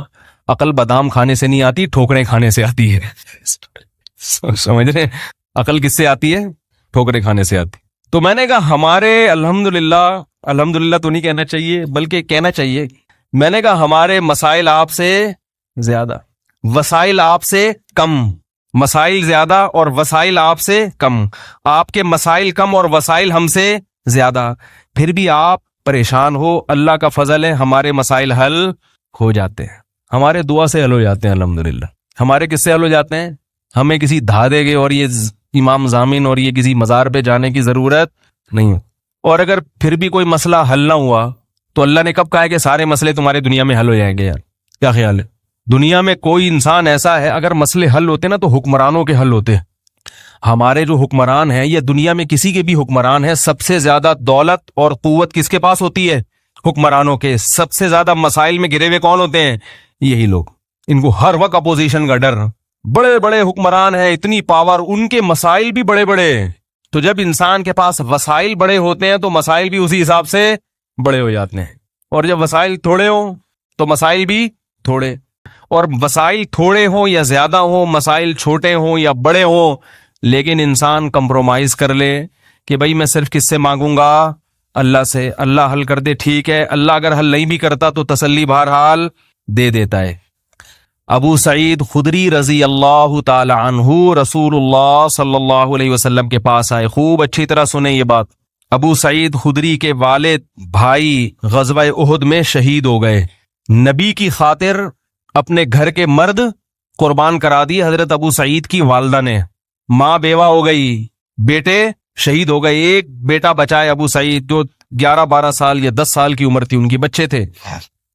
عقل بادام کھانے سے نہیں آتی، ٹھوکریں کھانے سے آتی ہے. سمجھ رہے ہیں؟ عقل کس سے آتی ہے؟ ٹھوکریں کھانے سے آتی. تو میں نے کہا ہمارے الحمدللہ تو نہیں کہنا چاہیے بلکہ کہنا چاہیے، میں نے کہا ہمارے مسائل آپ سے زیادہ، وسائل آپ سے کم. مسائل زیادہ اور وسائل آپ سے کم. آپ کے مسائل کم اور وسائل ہم سے زیادہ، پھر بھی آپ پریشان ہو. اللہ کا فضل ہے ہمارے مسائل حل ہو جاتے ہیں، ہمارے دعا سے حل ہو جاتے ہیں الحمدللہ. ہمارے کس سے حل ہو جاتے ہیں؟ ہمیں کسی دھادے کے اور یہ امام ضامن اور یہ کسی مزار پہ جانے کی ضرورت نہیں. اور اگر پھر بھی کوئی مسئلہ حل نہ ہوا تو اللہ نے کب کہا ہے کہ سارے مسئلے تمہارے دنیا میں حل ہو جائیں گے؟ یار کیا خیال ہے؟ دنیا میں کوئی انسان ایسا ہے اگر مسئلے حل ہوتے نا تو حکمرانوں کے حل ہوتے. ہمارے جو حکمران ہیں یا دنیا میں کسی کے بھی حکمران ہیں، سب سے زیادہ دولت اور قوت کس کے پاس ہوتی ہے؟ حکمرانوں کے. سب سے زیادہ مسائل میں گرے ہوئے کون ہوتے ہیں؟ یہی لوگ. ان کو ہر وقت اپوزیشن کا ڈر. بڑے بڑے حکمران ہیں، اتنی پاور، ان کے مسائل بھی بڑے بڑے. تو جب انسان کے پاس وسائل بڑے ہوتے ہیں تو مسائل بھی اسی حساب سے بڑے ہو جاتے ہیں، اور جب وسائل تھوڑے ہوں تو مسائل بھی تھوڑے. اور وسائل تھوڑے ہوں یا زیادہ ہوں، مسائل چھوٹے ہوں یا بڑے ہوں، لیکن انسان کمپرومائز کر لے کہ بھائی میں صرف کس سے مانگوں گا؟ اللہ سے. اللہ حل کر دے ٹھیک ہے، اللہ اگر حل نہیں بھی کرتا تو تسلی بہرحال دے دیتا ہے. ابو سعید خدری رضی اللہ تعالی عنہ رسول اللہ صلی اللہ علیہ وسلم کے پاس آئے. خوب اچھی طرح سنیں یہ بات. ابو سعید خدری کے والد بھائی غزوہ احد میں شہید ہو گئے. نبی کی خاطر اپنے گھر کے مرد قربان کرا دی حضرت ابو سعید کی والدہ نے. ماں بیوہ ہو گئی، بیٹے شہید ہو گئے. ایک بیٹا بچائے ابو سعید جو 11-12 سال یا 10 سال کی عمر تھی، ان کی بچے تھے.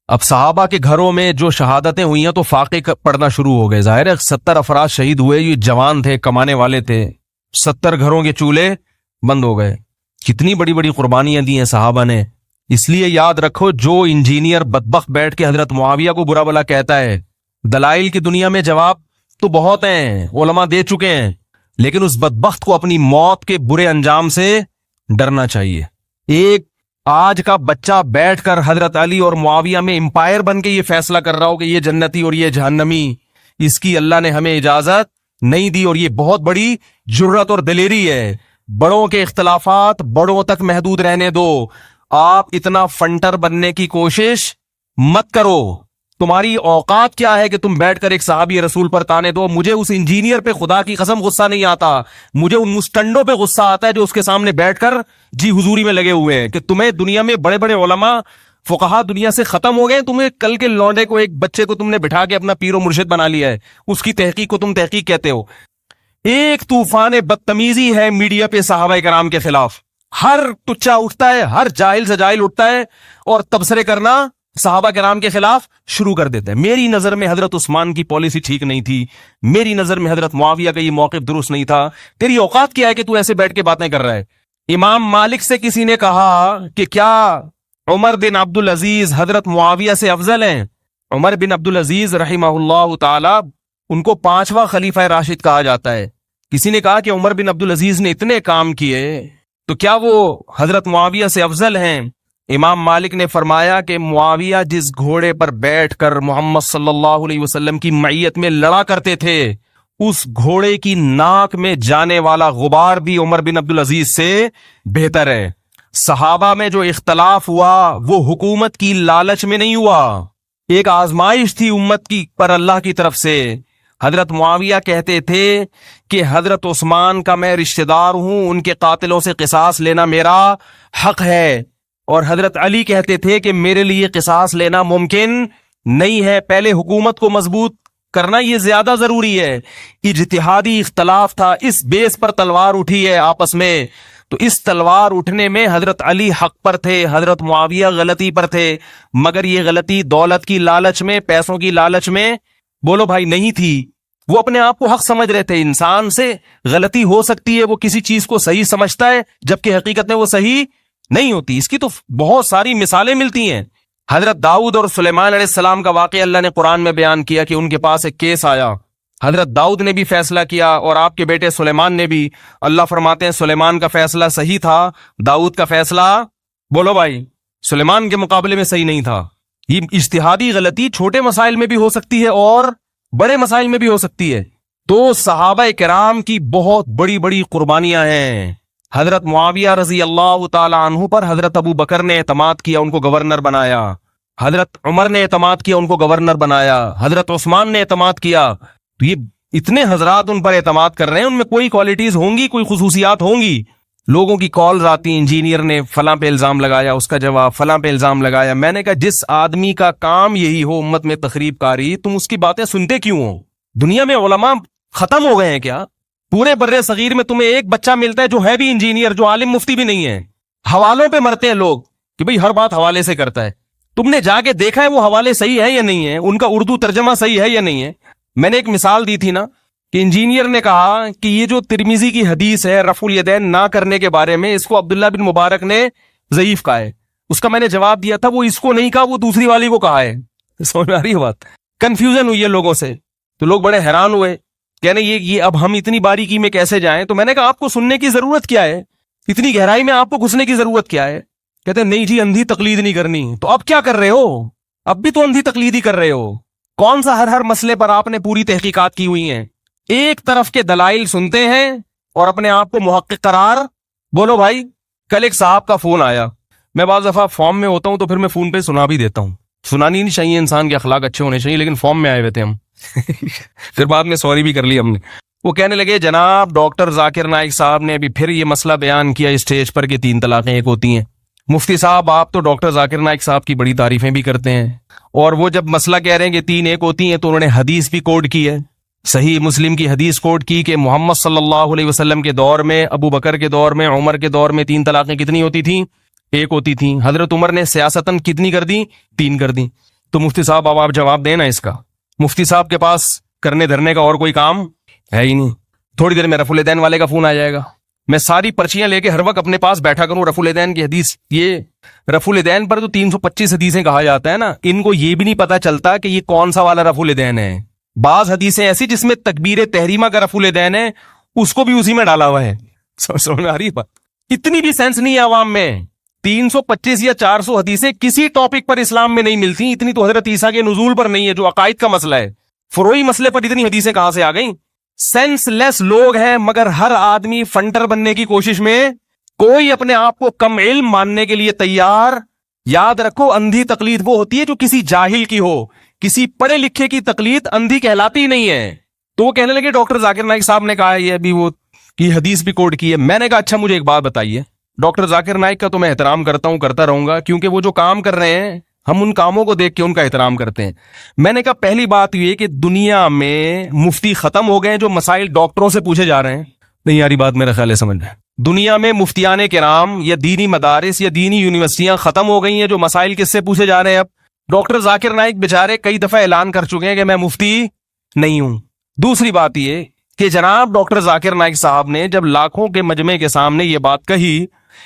اب صحابہ کے گھروں میں جو شہادتیں ہوئی ہیں تو فاقے پڑنا شروع ہو گئے. ظاہر ہے 70 افراد شہید ہوئے، یہ جوان تھے، کمانے والے تھے. 70 گھروں کے چولہے بند ہو گئے. کتنی بڑی بڑی قربانیاں دی ہیں صحابہ نے. اس لیے یاد رکھو، جو انجینئر بدبخت بیٹھ کے حضرت معاویہ کو برا بلا کہتا ہے، دلائل کی دنیا میں جواب تو بہت ہیں، علماء دے چکے ہیں، لیکن اس بدبخت کو اپنی موت کے برے انجام سے ڈرنا چاہیے. ایک آج کا بچہ بیٹھ کر حضرت علی اور معاویہ میں امپائر بن کے یہ فیصلہ کر رہا ہو کہ یہ جنتی اور یہ جہنمی، اس کی اللہ نے ہمیں اجازت نہیں دی، اور یہ بہت بڑی جرت اور دلیری ہے. بڑوں کے اختلافات بڑوں تک محدود رہنے دو. آپ اتنا فنٹر بننے کی کوشش مت کرو. تمہاری اوقات کیا ہے کہ تم بیٹھ کر ایک صحابی رسول پر تانے دو؟ مجھے اس انجینئر پہ خدا کی قسم غصہ نہیں آتا، مجھے ان مسٹنڈوں پہ غصہ آتا ہے جو اس کے سامنے بیٹھ کر جی حضوری میں لگے ہوئے ہیں کہ تمہیں دنیا میں بڑے بڑے علماء فقہا دنیا سے ختم ہو گئے، تمہیں کل کے لونڈے کو، ایک بچے کو تم نے بٹھا کے اپنا پیر و مرشد بنا لیا ہے، اس کی تحقیق کو تم تحقیق کہتے ہو. ایک طوفان بدتمیزی ہے میڈیا پہ صحابہ کرام کے خلاف. ہر ٹچا اٹھتا ہے، ہر جاہل سے جاہل اٹھتا ہے اور تبصرے کرنا صحابہ کرام کے خلاف شروع کر دیتے ہیں. میری نظر میں حضرت عثمان کی پالیسی ٹھیک نہیں تھی، میری نظر میں حضرت معاویہ کا یہ موقف درست نہیں تھا. تیری اوقات کیا ہے کہ تو ایسے بیٹھ کے باتیں کر رہا ہے؟ امام مالک سے کسی نے کہا کہ کیا عمر بن عبدالعزیز حضرت معاویہ سے افضل ہیں؟ عمر بن عبدالعزیز رحمہ اللہ تعالی، ان کو 5واں خلیفہ راشد کہا جاتا ہے. کسی نے کہا کہ عمر بن عبدالعزیز نے اتنے کام کیے تو کیا وہ حضرت معاویہ سے افضل ہیں؟ امام مالک نے فرمایا کہ معاویہ جس گھوڑے پر بیٹھ کر محمد صلی اللہ علیہ وسلم کی معیت میں لڑا کرتے تھے، اس گھوڑے کی ناک میں جانے والا غبار بھی عمر بن عبدالعزیز سے بہتر ہے. صحابہ میں جو اختلاف ہوا وہ حکومت کی لالچ میں نہیں ہوا، ایک آزمائش تھی امت کی پر اللہ کی طرف سے. حضرت معاویہ کہتے تھے کہ حضرت عثمان کا میں رشتہ دار ہوں، ان کے قاتلوں سے قصاص لینا میرا حق ہے، اور حضرت علی کہتے تھے کہ میرے لیے قصاص لینا ممکن نہیں ہے، پہلے حکومت کو مضبوط کرنا یہ زیادہ ضروری ہے. اجتہادی اختلاف تھا، اس بیس پر تلوار اٹھی ہے آپس میں. تو اس تلوار اٹھنے میں حضرت علی حق پر تھے، حضرت معاویہ غلطی پر تھے، مگر یہ غلطی دولت کی لالچ میں، پیسوں کی لالچ میں بولو بھائی نہیں تھی. وہ اپنے آپ کو حق سمجھ رہے تھے. انسان سے غلطی ہو سکتی ہے، وہ کسی چیز کو صحیح سمجھتا ہے جبکہ حقیقت میں وہ صحیح نہیں ہوتی. اس کی تو بہت ساری مثالیں ملتی ہیں. حضرت داؤد اور سلیمان علیہ السلام کا واقعہ اللہ نے قرآن میں بیان کیا کہ ان کے پاس ایک کیس آیا. حضرت داؤد نے بھی فیصلہ کیا اور آپ کے بیٹے سلیمان نے بھی. اللہ فرماتے ہیں سلیمان کا فیصلہ صحیح تھا, داؤد کا فیصلہ بولو بھائی سلیمان کے مقابلے میں صحیح نہیں تھا. یہ اجتہادی غلطی چھوٹے مسائل میں بھی ہو سکتی ہے اور بڑے مسائل میں بھی ہو سکتی ہے. تو صحابہ کرام کی بہت بڑی بڑی قربانیاں ہیں. حضرت معاویہ رضی اللہ تعالی عنہ پر حضرت ابو بکر نے اعتماد کیا, ان کو گورنر بنایا. حضرت عمر نے اعتماد کیا, ان کو گورنر بنایا. حضرت عثمان نے اعتماد کیا. تو یہ اتنے حضرات ان پر اعتماد کر رہے ہیں, ان میں کوئی کوالٹیز ہوں گی, کوئی خصوصیات ہوں گی. لوگوں کی کالز آتی, انجینئر نے فلاں پہ الزام لگایا, اس کا جواب فلاں پہ الزام لگایا. میں نے کہا جس آدمی کا کام یہی ہو امت میں تخریب کاری, تم اس کی باتیں سنتے کیوں ہو؟ دنیا میں علماء ختم ہو گئے ہیں کیا؟ پورے بر صغیر میں تمہیں ایک بچہ ملتا ہے جو ہے بھی انجینئر, جو عالم مفتی بھی نہیں ہے. حوالوں پہ مرتے ہیں لوگ کہ بھئی ہر بات حوالے سے کرتا ہے. تم نے جا کے دیکھا ہے وہ حوالے صحیح ہے یا نہیں ہے, ان کا اردو ترجمہ صحیح ہے یا نہیں ہے؟ میں نے ایک مثال دی تھی نا کہ انجینئر نے کہا کہ یہ جو ترمذی کی حدیث ہے رفع الیدین نہ کرنے کے بارے میں, اس کو عبداللہ بن مبارک نے ضعیف کہا ہے. اس کا میں نے جواب دیا تھا وہ اس کو نہیں کہا, وہ دوسری والی کو کہا ہے. سمجھ میں آ رہی ہے بات؟ کنفیوژن ہوئی ہے لوگوں سے. تو لوگ بڑے حیران ہوئے, کہنے یہ اب ہم اتنی باریکی میں کیسے جائیں؟ تو میں نے کہا آپ کو سننے کی ضرورت کیا ہے, اتنی گہرائی میں آپ کو گھسنے کی ضرورت کیا ہے؟ کہتے ہیں نہیں جی اندھی تقلید نہیں کرنی. تو اب کیا کر رہے ہو؟ اب بھی تو اندھی تقلید ہی کر رہے ہو. کون سا ہر مسئلے پر آپ نے پوری تحقیقات کی ہوئی ہیں؟ ایک طرف کے دلائل سنتے ہیں اور اپنے آپ کو محقق قرار. بولو بھائی, کل ایک صاحب کا فون آیا. میں بعض دفعہ فارم میں ہوتا ہوں تو پھر میں فون پہ سنا بھی دیتا ہوں. سنانی نہیں چاہیے, انسان کے اخلاق اچھے ہونے چاہیے, لیکن فارم میں آئے ہوئے تھے ہم. پھر بعد میں سوری بھی کر لی ہم نے. وہ کہنے لگے جناب ڈاکٹر ذاکر نائک صاحب نے ابھی پھر یہ مسئلہ بیان کیا اسٹیج پر کہ 3 طلاقیں ایک ہوتی ہیں. مفتی صاحب آپ تو ڈاکٹر ذاکر نائک صاحب کی بڑی تعریفیں بھی کرتے ہیں, اور وہ جب مسئلہ کہہ رہے ہیں کہ 3 ایک ہوتی ہیں تو انہوں نے حدیث بھی کوٹ کی ہے, صحیح مسلم کی حدیث کوٹ کی کہ محمد صلی اللہ علیہ وسلم کے دور میں, ابو بکر کے دور میں, عمر کے دور میں 3 طلاقیں کتنی ہوتی تھیں؟ 1 ہوتی تھیں. حضرت عمر نے سیاستاً کتنی کر دی؟ 3 کر دی. تو مفتی صاحب اب آپ جواب دینا اس کا. مفتی صاحب کے پاس کرنے دھرنے کا اور کوئی کام ہے ہی نہیں. تھوڑی دیر میں رفع الیدین والے کا فون آ جائے گا, میں ساری پرچیاں لے کے ہر وقت اپنے پاس بیٹھا کروں. رفع الیدین کی حدیث, یہ رفع الیدین پر تو 325 حدیثیں کہا جاتا ہے نا, ان کو یہ بھی نہیں پتا چلتا کہ یہ کون سا والا رفع الیدین ہے. بعض حدیثیں ایسی جس میں تکبیر تحریمہ کا رفع الیدین ہے, اس کو بھی اسی میں ڈالا ہوا ہے. سمجھ میں آ رہی بات؟ اتنی بھی سینس نہیں ہے عوام میں. 325 یا 400 حدیثیں کسی ٹاپک پر اسلام میں نہیں ملتی. اتنی تو حضرت عیسیٰ کے نزول پر نہیں ہے جو عقائد کا مسئلہ ہے. فروعی مسئلے پر اتنی حدیثیں کہاں سے آ گئیں؟ سینس لیس لوگ ہیں, مگر ہر آدمی فنٹر بننے کی کوشش میں, کوئی اپنے آپ کو کم علم ماننے کے لیے تیار. یاد رکھو اندھی تقلید وہ ہوتی ہے جو کسی جاہل کی ہو, کسی پڑھے لکھے کی تقلید اندھی کہلاتی نہیں ہے. تو وہ کہنے لگے ڈاکٹر ذاکر نائک صاحب نے کہا یہ ابھی وہ کی حدیث بھی کوٹ کی ہے. میں نے کہا اچھا مجھے ایک بات بتائیے, ڈاکٹر ذاکر نائک کا تو میں احترام کرتا ہوں, کرتا رہوں گا, کیونکہ وہ جو کام کر رہے ہیں ہم ان کاموں کو دیکھ کے ان کا احترام کرتے ہیں. میں نے کہا پہلی بات یہ کہ دنیا میں مفتی ختم ہو گئے ہیں جو مسائل ڈاکٹروں سے پوچھے جا رہے ہیں. نہیں یاری بات میرا خیال ہے سمجھ رہے ہیں. دنیا میں مفتیان کرام یا دینی مدارس یا دینی یونیورسٹیاں ختم ہو گئی ہیں جو مسائل کس سے پوچھے جا رہے ہیں. اب ڈاکٹر ذاکر نائک بیچارے کئی دفعہ اعلان کر چکے ہیں کہ میں مفتی نہیں ہوں. دوسری بات یہ کہ جناب ڈاکٹر ذاکر نائک صاحب نے جب لاکھوں کے مجمع کے سامنے یہ بات کہی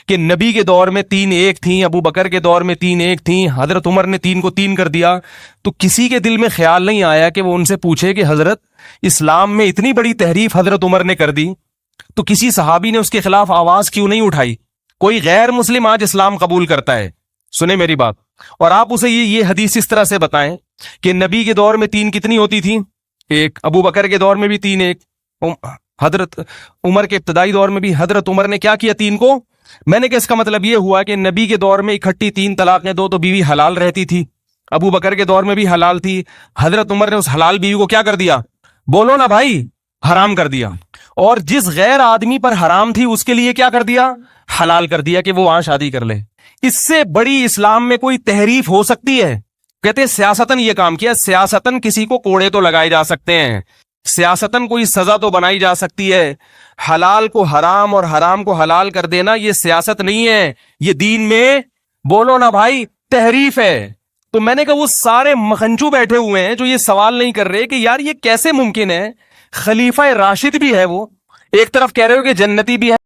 کہ نبی کے دور میں 3 ایک تھیں, ابو بکر کے دور میں 3 ایک تھیں, حضرت عمر نے 3 کو 3 کر دیا, تو کسی کے دل میں خیال نہیں آیا کہ وہ ان سے پوچھے کہ حضرت اسلام میں اتنی بڑی تحریف حضرت عمر نے کر دی تو کسی صحابی نے اس کے خلاف آواز کیوں نہیں اٹھائی؟ کوئی غیر مسلم آج اسلام قبول کرتا ہے, سنیں میری بات, اور آپ اسے یہ حدیث اس طرح سے بتائیں کہ نبی کے دور میں 3 کتنی ہوتی تھیں؟ 1. ابو بکر کے دور میں بھی 3 ایک, حضرت عمر کے ابتدائی دور میں بھی حضرت عمر نے کیا کیا 3 کو. میں نے کہ اس کا مطلب یہ ہوا کہ نبی کے دور میں اکٹھی 3 طلاقیں, 2 تو بیوی حلال رہتی تھی, ابو بکر کے دور میں بھی حلال تھی, حضرت عمر نے اس حلال بیوی کو کیا کر دیا؟ بولو نا بھائی, حرام کر دیا. اور جس غیر آدمی پر حرام تھی اس کے لیے کیا کر دیا؟ حلال کر دیا کہ وہ وہاں شادی کر لے. اس سے بڑی اسلام میں کوئی تحریف ہو سکتی ہے؟ کہتے ہیں سیاستاً یہ کام کیا. سیاستاً کسی کو کوڑے تو لگائے جا سکتے ہیں, سیاستاً کوئی سزا تو بنائی جا سکتی ہے. حلال کو حرام اور حرام کو حلال کر دینا یہ سیاست نہیں ہے, یہ دین میں بولو نا بھائی تحریف ہے. تو میں نے کہا وہ سارے مخنچو بیٹھے ہوئے ہیں جو یہ سوال نہیں کر رہے کہ یار یہ کیسے ممکن ہے. خلیفہ راشد بھی ہے, وہ ایک طرف کہہ رہے ہو کہ جنتی بھی ہے,